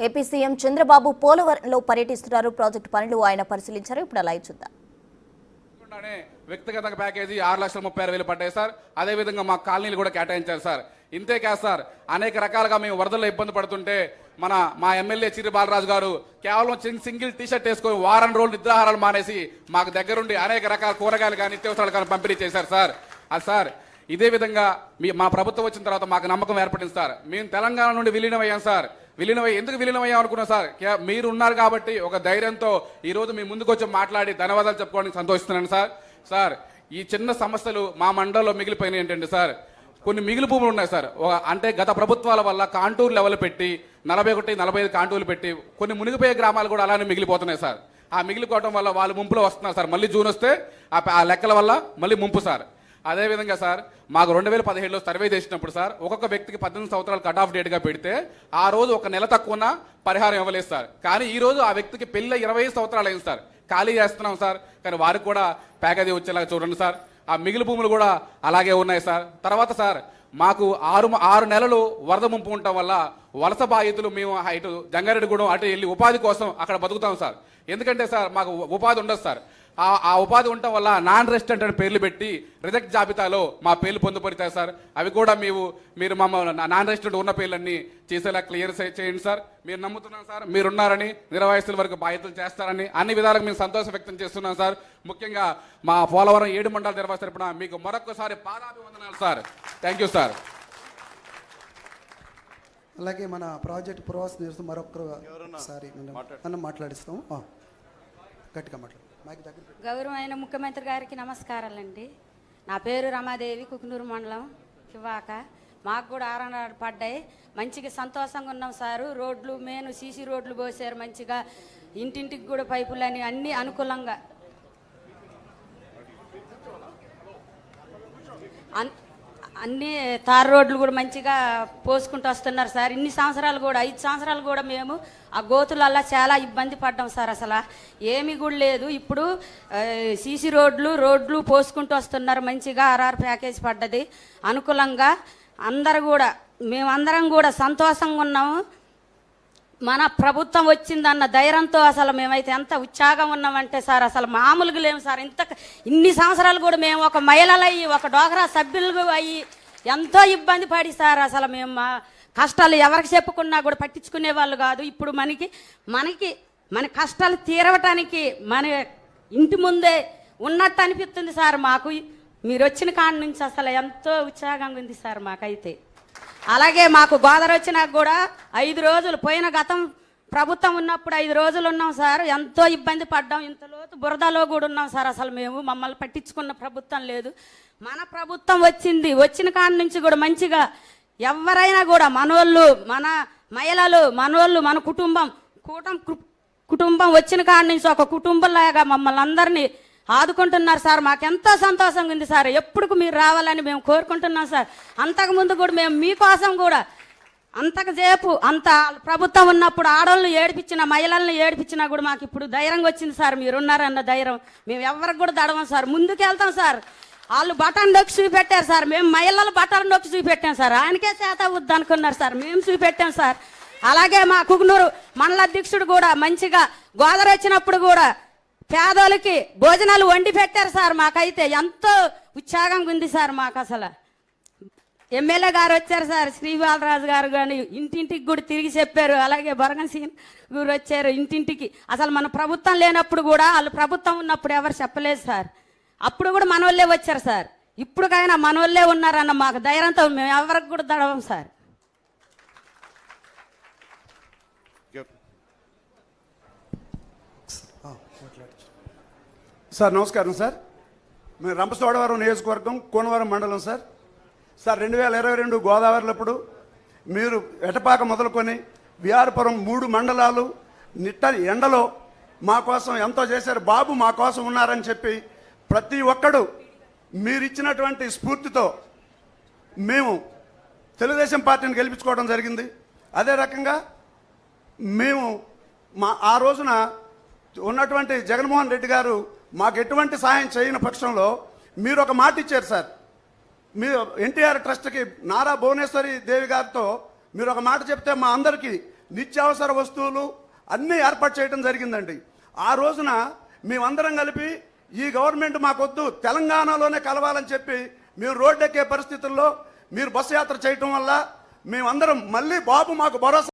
AP CM Chandrababu పోలవరంలో పర్యటిస్తున్నారు. Project పనులు ఆయన పరిశీలించారు. ఇప్పుడు లైవ్ చూద్దాం. వ్యక్తిగత ప్యాకేజీ 6,36,000 పడ్డాయి సార్. అదేవిధంగా మా కాలనీలు కూడా కేటాయించారు సార్. ఇంతే కాదు సార్, అనేక రకాలుగా మేము వరదల్లో ఇబ్బంది పడుతుంటే మా ఎమ్మెల్యే చిరు బాలరాజు గారు కేవలం సింగిల్ టీషర్ట్ వేసుకొని వారం రోజులు నిద్రాహారాలు మానేసి మాకు దగ్గరుండి అనేక రకాల కూరగాయలు కానీ నిత్యావసరాలు కానీ పంపిణీ చేశారు సార్. అది సార్ ఇదే విధంగా మా ప్రభుత్వం వచ్చిన తర్వాత మాకు నమ్మకం ఏర్పడింది సార్. మేము తెలంగాణ నుండి విలీనమయ్యాం సార్. ఎందుకు విలీనమయ్యాం అనుకున్నాం సార్, మీరు ఉన్నారు కాబట్టి ఒక ధైర్యంతో ఈ రోజు మీ ముందుకు వచ్చి మాట్లాడి ధన్యవాదాలు చెప్పుకోవడానికి సంతోషిస్తున్నాను సార్. సార్ ఈ చిన్న సమస్యలు మా మండలంలో మిగిలిపోయినాయి ఏంటంటే సార్, కొన్ని మిగిలి భూములు ఉన్నాయి సార్. అంటే గత ప్రభుత్వాల వల్ల కాంటూర్ లెవెల్ పెట్టి 41-45 కాంటూర్లు పెట్టి కొన్ని మునిగిపోయే గ్రామాలు కూడా అలానే మిగిలిపోతున్నాయి సార్. ఆ మిగిలిపోవడం వల్ల వాళ్ళు ముంపులో వస్తున్నారు సార్. మళ్ళీ జూన్ వస్తే ఆ లెక్కల వల్ల మళ్ళీ ముంపు సార్. అదేవిధంగా సార్ మాకు 2017లో సర్వే చేసినప్పుడు సార్ ఒక్కొక్క వ్యక్తికి 18 సంవత్సరాలు కట్ ఆఫ్ డేట్గా పెడితే ఆ రోజు ఒక నెల తక్కువ పరిహారం ఇవ్వలేదు సార్. కానీ ఈ రోజు ఆ వ్యక్తికి పెళ్ళి 25 సంవత్సరాలు అయింది సార్. ఖాళీ చేస్తున్నాం సార్. కానీ వారికి కూడా ప్యాకేజీ వచ్చేలాగా చూడండి సార్. ఆ మిగిలి భూములు కూడా అలాగే ఉన్నాయి సార్. తర్వాత సార్ మాకు 6 నెలలు వరద ముంపు ఉండటం వల్ల వలస బాధితులు మేము ఇటు జంగారెడ్డిగూడెం అటు వెళ్ళి ఉపాధి కోసం అక్కడ బతుకుతాం సార్. ఎందుకంటే సార్ మాకు ఉపాధి ఉండదు సార్. ఆ ఉపాధి ఉండటం వల్ల నాన్ రెసిడెంట్ అని పేర్లు పెట్టి రిజెక్ట్ జాబితాలో మా పేర్లు పొందుపడతాయి సార్. అవి కూడా మీరు మమ్మల్ని నాన్ రెసిడెంట్ ఉన్న పేర్లన్నీ చేసేలా క్లియర్ చేయండి సార్. మీరు నమ్ముతున్నాం సార్, మీరున్నారని, నిర్వాసితుల వరకు బాధ్యతలు చేస్తారని అన్ని విధాలుగా మేము సంతోషం వ్యక్తం చేస్తున్నాం సార్. ముఖ్యంగా మా పోలవరం 7 మండల నిర్వాసిత తరపున మీకు మరొకసారి పాదాభివందనాలు సార్. Thank you sir. అలాగే మన ప్రాజెక్ట్ ప్రవాస నిరసన మరొకసారి మనం మాట్లాడిస్తాం. గట్టిగా మాట్లాడు. గౌరవమైన ముఖ్యమంత్రి గారికి నమస్కారాలండి. నా పేరు రమాదేవి, కుకునూరు మండలం కివాక. మాకు కూడా 6 నెలలు పడ్డాయి. మంచిగా సంతోషంగా ఉన్నాం సారు. రోడ్లు మెయిన్ సీసీ రోడ్లు పోసారు మంచిగా. ఇంటింటికి కూడా పైపులని అన్నీ అనుకూలంగా అన్ని తార్ రోడ్లు కూడా మంచిగా పోసుకుంటూ వస్తున్నారు సార్. ఇన్ని సంవత్సరాలు కూడా 5 సంవత్సరాలు కూడా మేము ఆ గోతులల్లా చాలా ఇబ్బంది పడ్డాం సార్. అసలు ఏమీ కూడా లేదు. ఇప్పుడు సీసీ రోడ్లు పోసుకుంటూ వస్తున్నారు మంచిగా. RR ప్యాకేజ్ పడ్డది అనుకూలంగా. మేమందరం కూడా సంతోషంగా ఉన్నాము. మన ప్రభుత్వం వచ్చిందన్న ధైర్యంతో అసలు మేమైతే ఎంత ఉత్సాహం ఉన్నామంటే సార్ అసలు మామూలుగా లేము సార్. ఇన్ని సంవత్సరాలు కూడా మేము ఒక మహిళలు అయ్యి ఒక డోగ్రా సభ్యులు అయ్యి ఎంతో ఇబ్బంది పడి సార్ అసలు మేము మా కష్టాలు ఎవరికి చెప్పుకున్నా కూడా పట్టించుకునే వాళ్ళు కాదు. ఇప్పుడు మన కష్టాలు తీరవటానికి మన ఇంటి ముందే ఉన్నట్టు అనిపిస్తుంది సార్ మాకు. మీరు వచ్చిన కాడ నుంచి అసలు ఎంతో ఉత్సాహంగా ఉంది సార్ మాకైతే. అలాగే మాకు గోదావరి వచ్చినాక కూడా 5 రోజులు పోయిన గతం ప్రభుత్వం ఉన్నప్పుడు 5 రోజులు ఉన్నాం సార్. ఎంతో ఇబ్బంది పడ్డాం. ఇంత లోతు బురదలో కూడా ఉన్నాం సార్. అసలు మమ్మల్ని పట్టించుకున్న ప్రభుత్వం లేదు. మన ప్రభుత్వం వచ్చిన కాడ నుంచి కూడా మంచిగా ఎవరైనా కూడా మనోళ్ళు, మన మహిళలు, మనోళ్ళు, మన కుటుంబం వచ్చిన కాడ నుంచి ఒక కుటుంబంలాగా మమ్మల్ని అందరినీ ఆదుకుంటున్నారు సార్. మాకెంతో సంతోషంగా ఉంది సార్. ఎప్పుడు మీరు రావాలని మేము కోరుకుంటున్నాం సార్. అంతకుముందు కూడా మేము మీకోసం కూడా అంత ప్రభుత్వం ఉన్నప్పుడు ఆడవాళ్ళని ఏడిపించిన, మహిళలను ఏడిపించినా కూడా మాకు ఇప్పుడు ధైర్యంగా వచ్చింది సార్. మీరున్నారన్న ధైర్యం. మేము ఎవరికి కూడా దడవం సార్. ముందుకు వెళ్తాం సార్. వాళ్ళు బటన్ నొక్కి చూపెట్టారు సార్. మేము మహిళలు బటన్ నొక్కి చూపెట్టాం సార్. ఆయనకే చేత వద్దు అనుకున్నారు సార్. మేము చూపెట్టాం సార్. అలాగే మా కుకునూరు మండల అధ్యక్షుడు కూడా మంచిగా గోదావరి వచ్చినప్పుడు కూడా పేదోళ్ళకి భోజనాలు వండి పెట్టారు సార్. మాకైతే ఎంతో ఉత్సాహంగా ఉంది సార్. మాకు అసలు ఎమ్మెల్యే గారు వచ్చారు సార్, శ్రీ బాలరాజు గారు కానీ ఇంటింటికి కూడా తిరిగి చెప్పారు. అలాగే బొరగన్ సింగ్ గారు వచ్చారు ఇంటింటికి. అసలు మన ప్రభుత్వం లేనప్పుడు కూడా వాళ్ళు ప్రభుత్వం ఉన్నప్పుడు ఎవరు చెప్పలేదు సార్. అప్పుడు కూడా మనోళ్ళే వచ్చారు సార్. ఇప్పుడుకైనా మనోళ్ళే ఉన్నారన్న మాకు ధైర్యంతో మేము ఎవరికి కూడా దడవం సార్. సార్ నమస్కారం సార్. మేము రంపచోడవరం నియోజకవర్గం, కోనవరం మండలం సార్. 2022 గోదావరిలప్పుడు మీరు ఎటపాక మొదలుకొని విఆర్పురం 3 మండలాలు ఎండలో మా కోసం ఎంతో చేశారు. బాబు మా కోసం ఉన్నారని చెప్పి ప్రతి ఒక్కడు మీరు ఇచ్చినటువంటి స్ఫూర్తితో మేము తెలుగుదేశం పార్టీని గెలిపించుకోవడం జరిగింది. అదే రకంగా మేము ఆ రోజున ఉన్నటువంటి జగన్మోహన్ రెడ్డి గారు మాకు ఎటువంటి సహాయం చేయని పక్షంలో మీరు ఒక మాట ఇచ్చారు సార్. మీరు ఎన్టీఆర్ ట్రస్ట్కి నారా భువనేశ్వరి దేవి గారితో మీరు ఒక మాట చెప్తే మా అందరికీ నిత్యావసర వస్తువులు అన్నీ ఏర్పాటు చేయడం జరిగిందండి. ఆ రోజున మేమందరం కలిపి ఈ గవర్నమెంట్ మాకొద్దు, తెలంగాణలోనే కలవాలని చెప్పి మేము రోడ్డెక్కే పరిస్థితుల్లో మీరు బస్సు యాత్ర చేయటం వల్ల మేమందరం మళ్ళీ బాబు మాకు భరోసా